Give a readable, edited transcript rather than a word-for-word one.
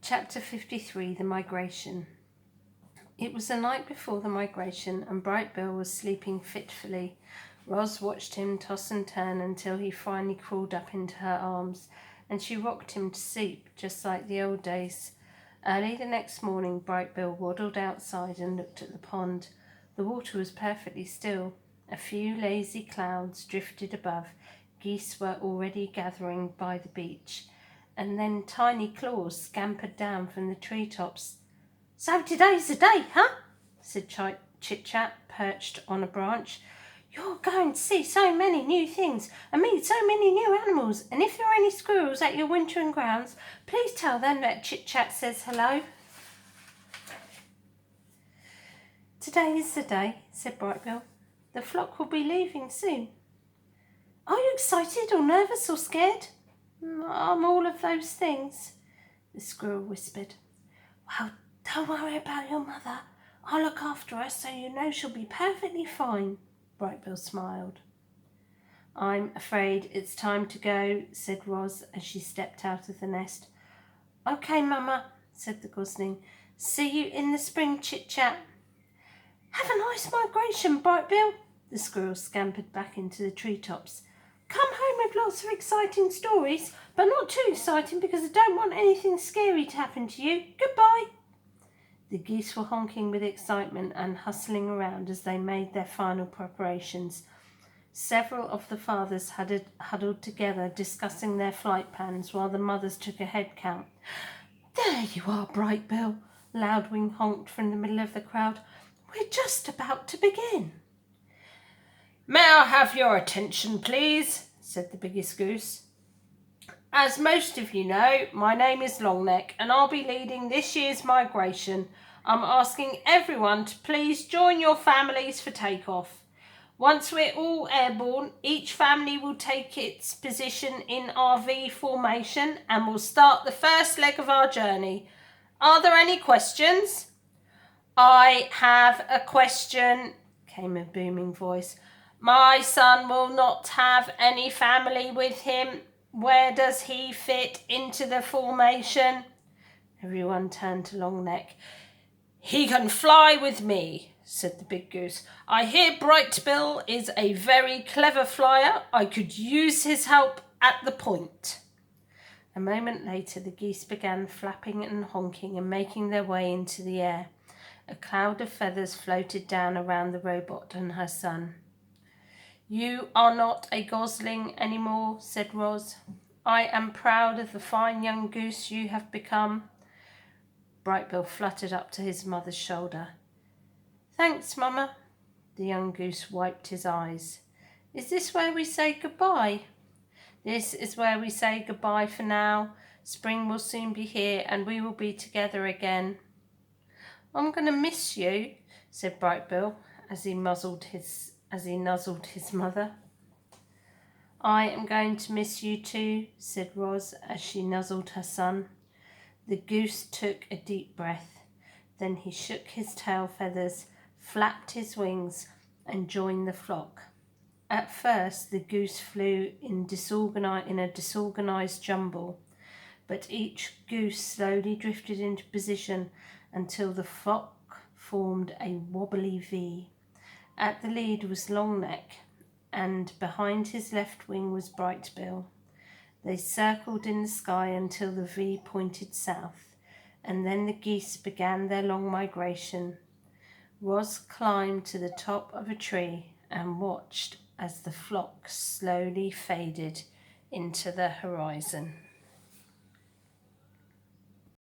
Chapter 53, The Migration. It was the night before the migration, and Bright Bill was sleeping fitfully. Roz watched him toss and turn until he finally crawled up into her arms, and she rocked him to sleep, just like the old days. Early the next morning, Bright Bill waddled outside and looked at the pond. The water was perfectly still. A few lazy clouds drifted above. Geese were already gathering by the beach. And then tiny claws scampered down from the treetops. "So today's the day, huh?" said Chit-Chat, perched on a branch. "You're going to see so many new things and meet so many new animals, and if there are any squirrels at your wintering grounds, please tell them that Chit-Chat says hello." "Today is the day," said Bright Bill. "The flock will be leaving soon." "Are you excited or nervous or scared?" "I'm all of those things," the squirrel whispered. "Well, don't worry about your mother. I'll look after her so you know she'll be perfectly fine," Bright Bill smiled. "I'm afraid it's time to go," said Roz as she stepped out of the nest. "Okay, Mama," said the gosling. "See you in the spring, Chit-Chat." "Have a nice migration, Bright Bill." The squirrel scampered back into the treetops. "Come home with lots of exciting stories, but not too exciting because I don't want anything scary to happen to you. Goodbye." The geese were honking with excitement and hustling around as they made their final preparations. Several of the fathers huddled together, discussing their flight plans while the mothers took a head count. "There you are, Bright Bill," Loudwing honked from the middle of the crowd. "We're just about to begin." "May I have your attention, please?" said the biggest goose. "As most of you know, my name is Longneck, and I'll be leading this year's migration. I'm asking everyone to please join your families for takeoff. Once we're all airborne, each family will take its position in our V formation and we'll start the first leg of our journey. Are there any questions?" "I have a question," came a booming voice. "My son will not have any family with him. Where does he fit into the formation?" Everyone turned to Longneck. "He can fly with me," said the big goose. "I hear Bright Bill is a very clever flyer. I could use his help at the point." A moment later, the geese began flapping and honking and making their way into the air. A cloud of feathers floated down around the robot and her son. "You are not a gosling anymore," said Roz. "I am proud of the fine young goose you have become." Bright Bill fluttered up to his mother's shoulder. "Thanks, Mama." The young goose wiped his eyes. "Is this where we say goodbye?" "This is where we say goodbye for now. Spring will soon be here and we will be together again." "I'm going to miss you," said Bright Bill as he nuzzled his mother. "I am going to miss you too," said Roz as she nuzzled her son. The goose took a deep breath. Then he shook his tail feathers, flapped his wings, and joined the flock. At first, the goose flew in a disorganized jumble, but each goose slowly drifted into position until the flock formed a wobbly V. At the lead was Longneck, and behind his left wing was Bright Bill. They circled in the sky until the V pointed south, and then the geese began their long migration. Roz climbed to the top of a tree and watched as the flock slowly faded into the horizon.